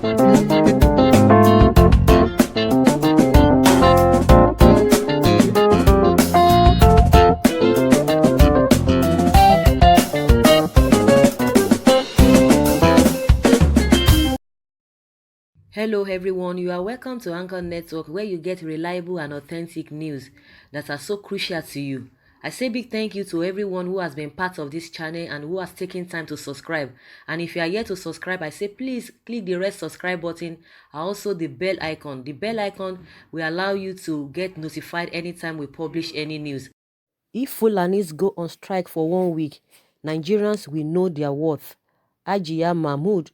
Hello, everyone. You are welcome to Anchor Network, where you get reliable and authentic news that are so crucial to you. I say big thank you to everyone who has been part of this channel and who has taken time to subscribe. And if you are yet to subscribe, I say please click the red subscribe button and also the bell icon. The bell icon will allow you to get notified anytime we publish any news. If Fulanis go on strike for 1 week, Nigerians will know their worth. Ajiya Mahmood,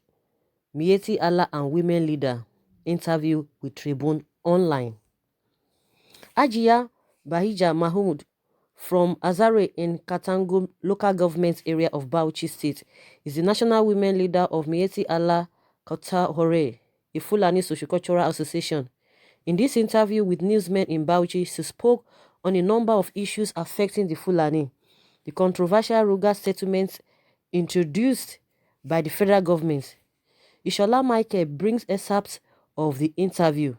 Mieti Allah and women leader, interview with Tribune Online. Ajiya Bahija Mahmood from Azare in Katangu local government area of Bauchi State is the national women leader of Mieti Allah Kota Hore, a Fulani sociocultural association. In this interview with newsmen in Bauchi, she spoke on a number of issues affecting the Fulani, the controversial Ruga settlement introduced by the federal government. Ishola Michael brings excerpts of the interview.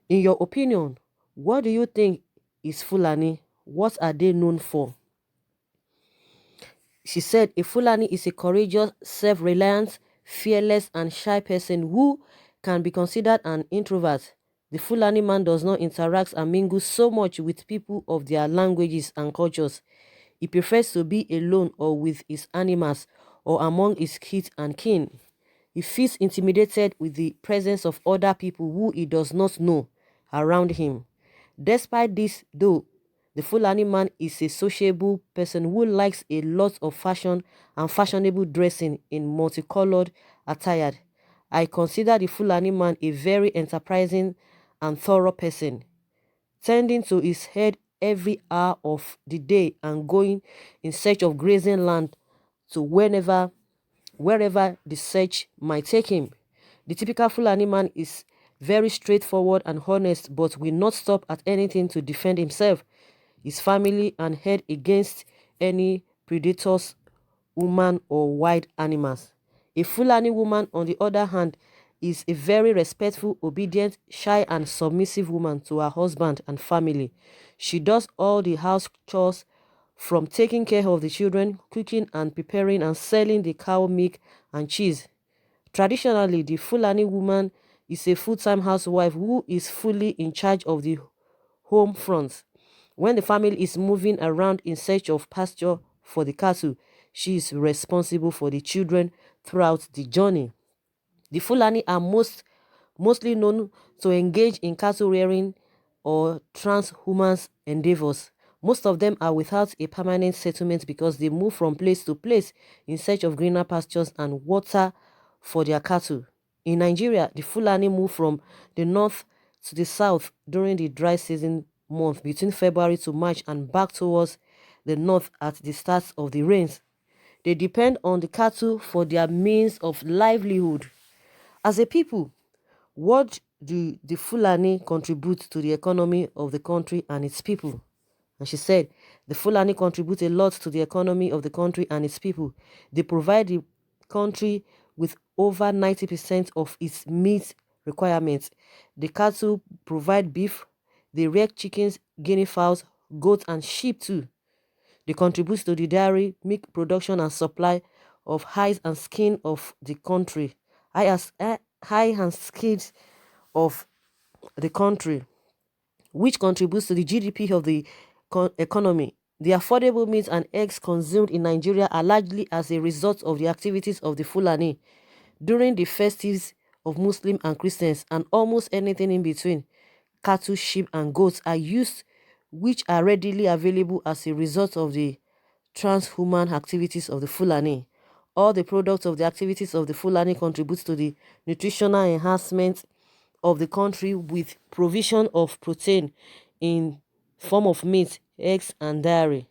In your opinion, what do you think is Fulani? What are they known for? She said a Fulani is a courageous, self-reliant, fearless and shy person who can be considered an introvert. The Fulani man does not interact and mingle so much with people of their languages and cultures. He prefers to be alone or with his animals or among his kith and kin. He feels intimidated with the presence of other people who he does not know around him. Despite this, though, the Fulani man is a sociable person who likes a lot of fashion and fashionable dressing in multicolored attire. I consider the Fulani man a very enterprising and thorough person, tending to his head every hour of the day and going in search of grazing land to wherever the search might take him. The typical Fulani man is very straightforward and honest, but will not stop at anything to defend himself, his family, and head against any predators, woman or wild animals. A Fulani woman, on the other hand, is a very respectful, obedient, shy and submissive woman to her husband and family. She does all the house chores, from taking care of the children, cooking and preparing and selling the cow milk and cheese. Traditionally, the Fulani woman is a full-time housewife who is fully in charge of the home front. When the family is moving around in search of pasture for the cattle, she is responsible for the children throughout the journey. The Fulani are mostly known to engage in cattle rearing or transhumance endeavors. Most of them are without a permanent settlement because they move from place to place in search of greener pastures and water for their cattle. In Nigeria, the Fulani move from the north to the south during the dry season month between February to March and back towards the north at the start of the rains. They depend on the cattle for their means of livelihood. As a people, what do the Fulani contribute to the economy of the country and its people? And she said, the Fulani contribute a lot to the economy of the country and its people. They provide the country with over 90% of its meat requirements. The cattle provide beef. They rear chickens, guinea fowls, goats, and sheep too. They contribute to the dairy, milk production, and supply of hides and skin of the country. High and skins of the country, which contributes to the GDP of the economy. The affordable meat and eggs consumed in Nigeria are largely as a result of the activities of the Fulani during the festives of Muslims and Christians, and almost anything in between. Cattle, sheep, and goats are used, which are readily available as a result of the transhuman activities of the Fulani. All the products of the activities of the Fulani contribute to the nutritional enhancement of the country with provision of protein in form of meat, eggs, and dairy.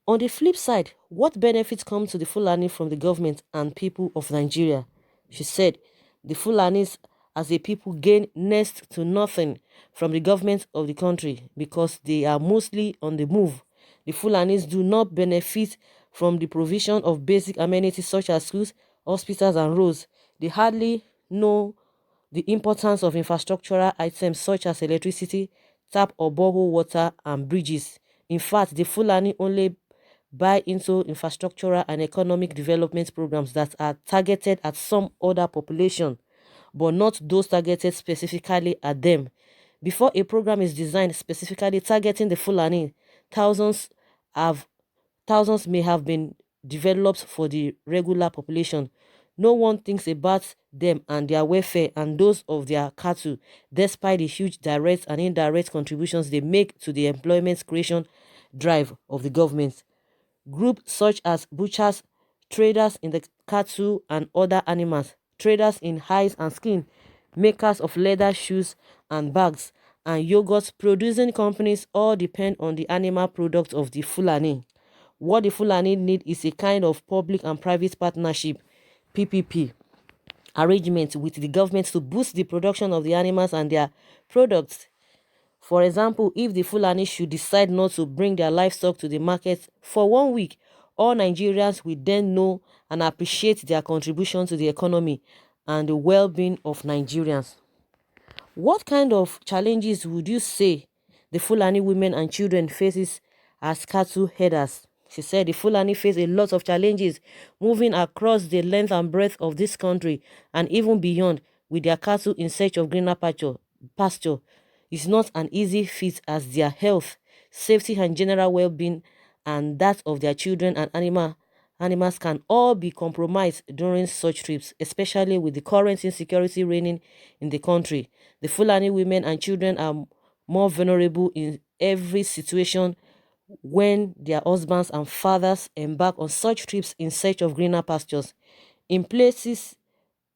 On the flip side, what benefits come to the Fulani from the government and people of Nigeria? She said, the Fulanis as a people gain next to nothing from the government of the country because they are mostly on the move. The Fulanis do not benefit from the provision of basic amenities such as schools, hospitals, and roads. They hardly know the importance of infrastructural items such as electricity, tap or borehole water, and bridges. In fact, the Fulani only buy into infrastructural and economic development programs that are targeted at some other population, but not those targeted specifically at them. Before a program is designed specifically targeting the Fulani, thousands have thousands may have been developed for the regular population. No one thinks about them and their welfare and those of their cattle, despite the huge direct and indirect contributions they make to the employment creation drive of the government. Groups such as butchers, traders in the cattle and other animals, traders in hides and skin, makers of leather shoes and bags, and yogurt producing companies all depend on the animal products of the Fulani. What the Fulani need is a kind of public and private partnership (PPP) arrangement with the government to boost the production of the animals and their products. For example, if the Fulani should decide not to bring their livestock to the market for 1 week, all Nigerians will then know and appreciate their contribution to the economy and the well-being of Nigerians. What kind of challenges would you say the Fulani women and children faces as cattle herders? She said the Fulani face a lot of challenges moving across the length and breadth of this country and even beyond with their cattle in search of greener pasture. It's not an easy feat as their health, safety and general well-being and that of their children and animals can all be compromised during such trips, especially with the current insecurity reigning in the country. The Fulani women and children are more vulnerable in every situation when their husbands and fathers embark on such trips in search of greener pastures in places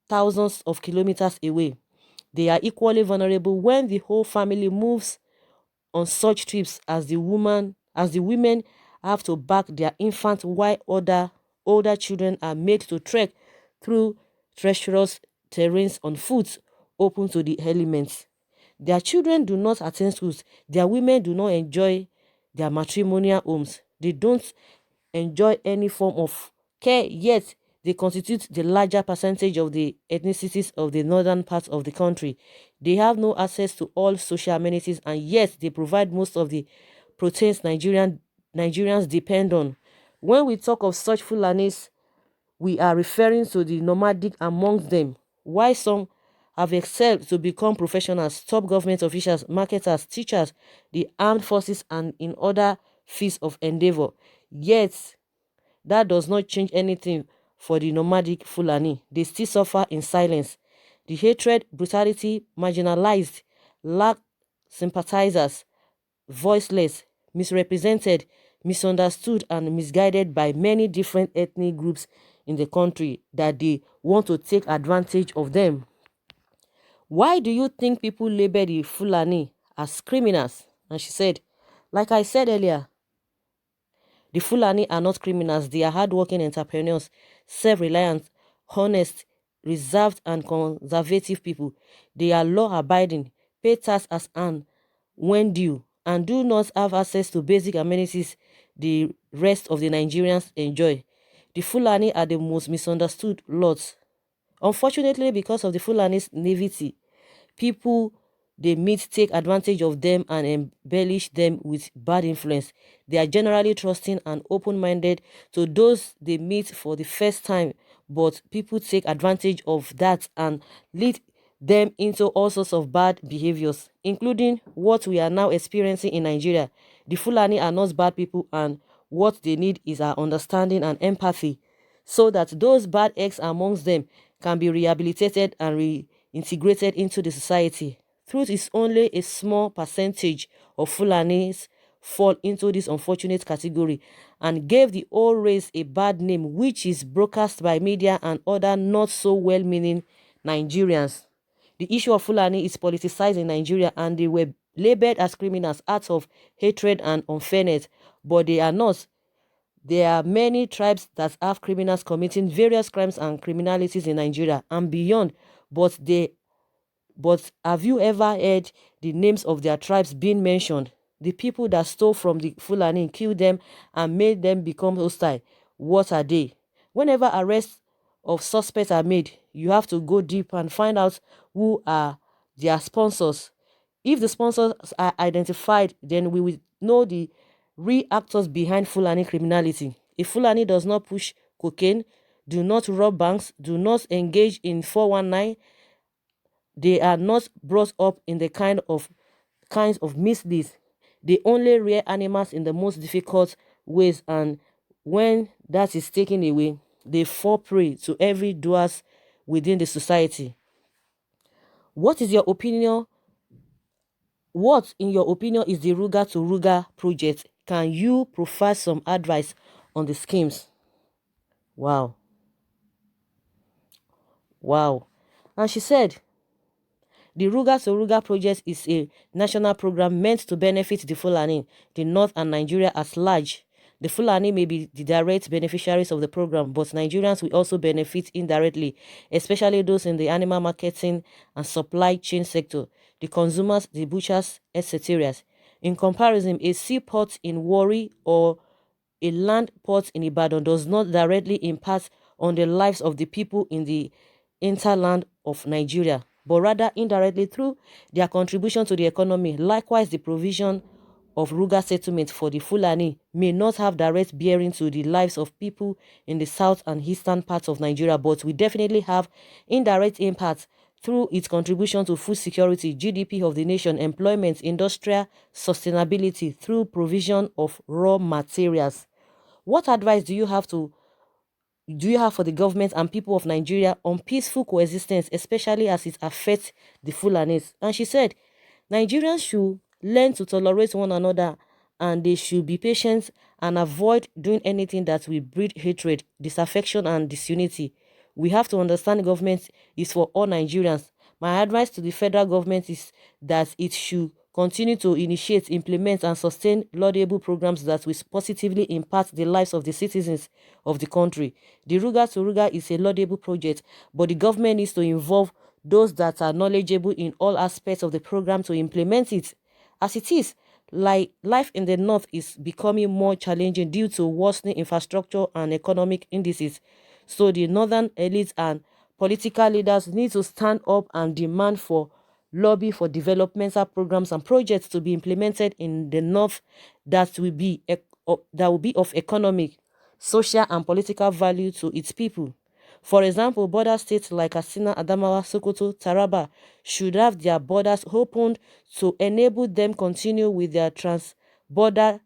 thousands of kilometers away. They are equally vulnerable when the whole family moves on such trips as the women have to back their infant while older children are made to trek through treacherous terrains on foot open to the elements. Their children do not attend schools. Their women do not enjoy their matrimonial homes. They don't enjoy any form of care, yet they constitute the larger percentage of the ethnicities of the northern part of the country. They have no access to all social amenities and yet they provide most of the proteins Nigerians depend on. When we talk of such Fulanis, we are referring to the nomadic amongst them. Why some have excelled to become professionals, top government officials, marketers, teachers, the armed forces, and in other fields of endeavor. Yet, that does not change anything for the nomadic Fulani. They still suffer in silence. The hatred, brutality, marginalized, lack sympathizers, voiceless, misrepresented, misunderstood, and misguided by many different ethnic groups in the country that they want to take advantage of them. Why do you think people label the Fulani as criminals? And she said, like I said earlier, the Fulani are not criminals. They are hardworking entrepreneurs, self-reliant, honest, reserved, and conservative people. They are law-abiding, pay tax as and when due, and do not have access to basic amenities the rest of the Nigerians enjoy. The Fulani are the most misunderstood lots. Unfortunately, because of the Fulani's naivety, people they meet take advantage of them and embellish them with bad influence. They are generally trusting and open-minded to those they meet for the first time, but people take advantage of that and lead them into all sorts of bad behaviors, including what we are now experiencing in Nigeria. The Fulani are not bad people and what they need is our understanding and empathy so that those bad eggs amongst them can be rehabilitated and reintegrated into the society. Truth is only a small percentage of Fulanis fall into this unfortunate category and gave the whole race a bad name which is broadcast by media and other not so well-meaning Nigerians. The issue of Fulani is politicized in Nigeria and they were labeled as criminals out of hatred and unfairness, but they are not. There are many tribes that have criminals committing various crimes and criminalities in Nigeria and beyond, but have you ever heard the names of their tribes being mentioned? The people that stole from the Fulani, killed them and made them become hostile. What are they? Whenever arrests of suspects are made, you have to go deep and find out who are their sponsors. If the sponsors are identified, then we will know the real actors behind Fulani criminality. If Fulani does not push cocaine, do not rob banks, do not engage in 419, they are not brought up in the kinds of misdeeds. They only rear animals in the most difficult ways, and when that is taken away, they fall prey to every doers within the society. What is your opinion? What, in your opinion, is the Ruga to Ruga project? Can you provide some advice on the schemes? Wow. Wow. And she said, the Ruga to Ruga project is a national program meant to benefit the Fulani, the North, and Nigeria at large. The Fulani may be the direct beneficiaries of the program, but Nigerians will also benefit indirectly, especially those in the animal marketing and supply chain sector, the consumers, the butchers, etc. In comparison, a seaport in Warri or a land port in Ibadan does not directly impact on the lives of the people in the hinterland of Nigeria, but rather indirectly through their contribution to the economy. Likewise, the provision of Ruga settlement for the Fulani may not have direct bearing to the lives of people in the south and eastern parts of Nigeria, but will definitely have indirect impact through its contribution to food security, GDP of the nation, employment, industrial sustainability through provision of raw materials. What advice do you have for the government and people of Nigeria on peaceful coexistence, especially as it affects the Fulanis? And she said, Nigerians should learn to tolerate one another, and they should be patient and avoid doing anything that will breed hatred, disaffection, and disunity. We have to understand government is for all Nigerians. My advice to the federal government is that it should continue to initiate, implement, and sustain laudable programs that will positively impact the lives of the citizens of the country. The Ruga to Ruga is a laudable project, but the government needs to involve those that are knowledgeable in all aspects of the program to implement it. As it is, like life in the north is becoming more challenging due to worsening infrastructure and economic indices. So the northern elites and political leaders need to stand up and demand for lobby for developmental programs and projects to be implemented in the north that will be of economic, social, and political value to its people. For example, border states like Katsina, Adamawa, Sokoto, Taraba should have their borders opened to enable them continue with their trans-border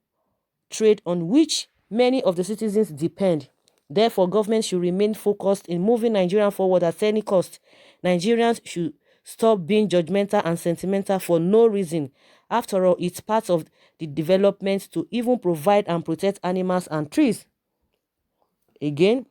trade on which many of the citizens depend. Therefore, government should remain focused in moving Nigeria forward at any cost. Nigerians should stop being judgmental and sentimental for no reason. After all, it's part of the development to even provide and protect animals and trees. Again,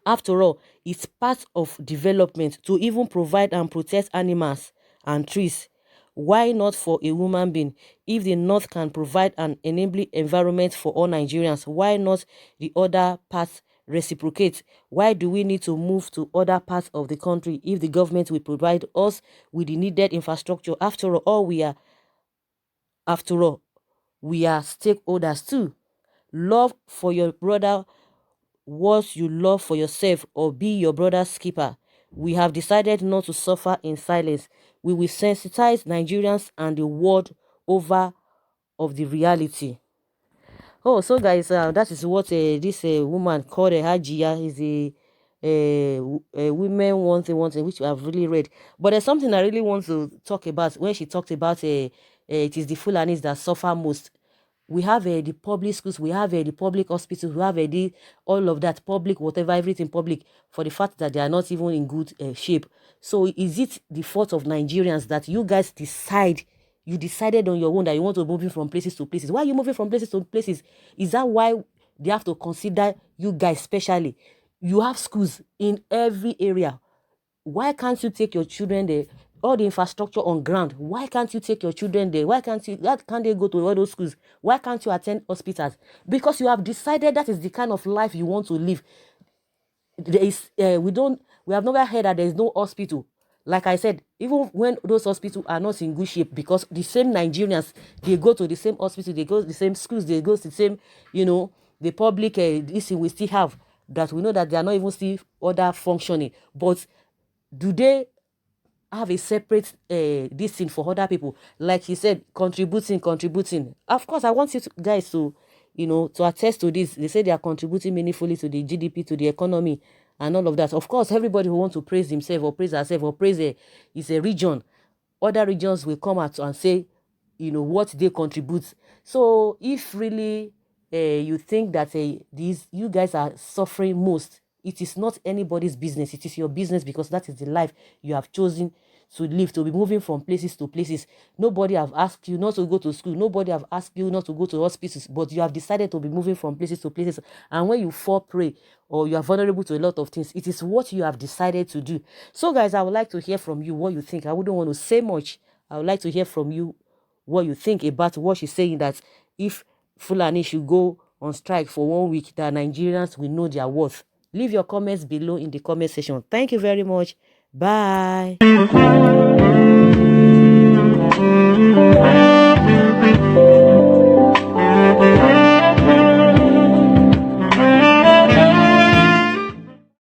after all, it's part of development to even provide and protect animals and trees. Why not for a human being? If the North can provide an enabling environment for all Nigerians, why not the other parts reciprocate? Why do we need to move to other parts of the country if the government will provide us with the needed infrastructure? After all, we are stakeholders too. Love for your brother what you love for yourself, or be your brother's keeper. We have decided not to suffer in silence. We will sensitize Nigerians and the world over of the reality. Oh, so guys, that is what this woman called a Hajia is a women one thing which I've really read. But there's something I really want to talk about when she talked about it is the Fulanis that suffer most. We have the public schools, we have the public hospitals, we have all of that public, whatever, everything public, for the fact that they are not even in good shape. So is it the fault of Nigerians that you guys you decided on your own that you want to move from places to places? Why are you moving from places to places? Is that why they have to consider you guys specially? You have schools in every area. Why can't you take your children there? All the infrastructure on ground, why can't you take your children there? Why can't they go to all those schools? Why can't you attend hospitals? Because you have decided that is the kind of life you want to live. There is we have never heard that there is no hospital. Like I said, even when those hospitals are not in good shape, because the same Nigerians, they go to the same hospital, they go to the same schools, they go to the same, the public this thing we still have. that we know that they are not even still other functioning, but do they have a separate this thing for other people? Like he said, contributing. Of course, I want you guys to, to attest to this. They say they are contributing meaningfully to the GDP, to the economy, and all of that. Of course, everybody who wants to praise himself or praise herself or praise is a region. Other regions will come out and say, what they contribute. So if really you think that these you guys are suffering most, it is not anybody's business. It is your business, because that is the life you have chosen to live, to be moving from places to places. Nobody have asked you not to go to school. Nobody have asked you not to go to hospitals, but you have decided to be moving from places to places. And when you fall prey or you are vulnerable to a lot of things, it is what you have decided to do. So guys, I would like to hear from you what you think. I wouldn't want to say much. I would like to hear from you what you think about what she's saying, that if Fulani should go on strike for 1 week, that Nigerians will know their worth. Leave your comments below in the comment section. Thank you very much. Bye.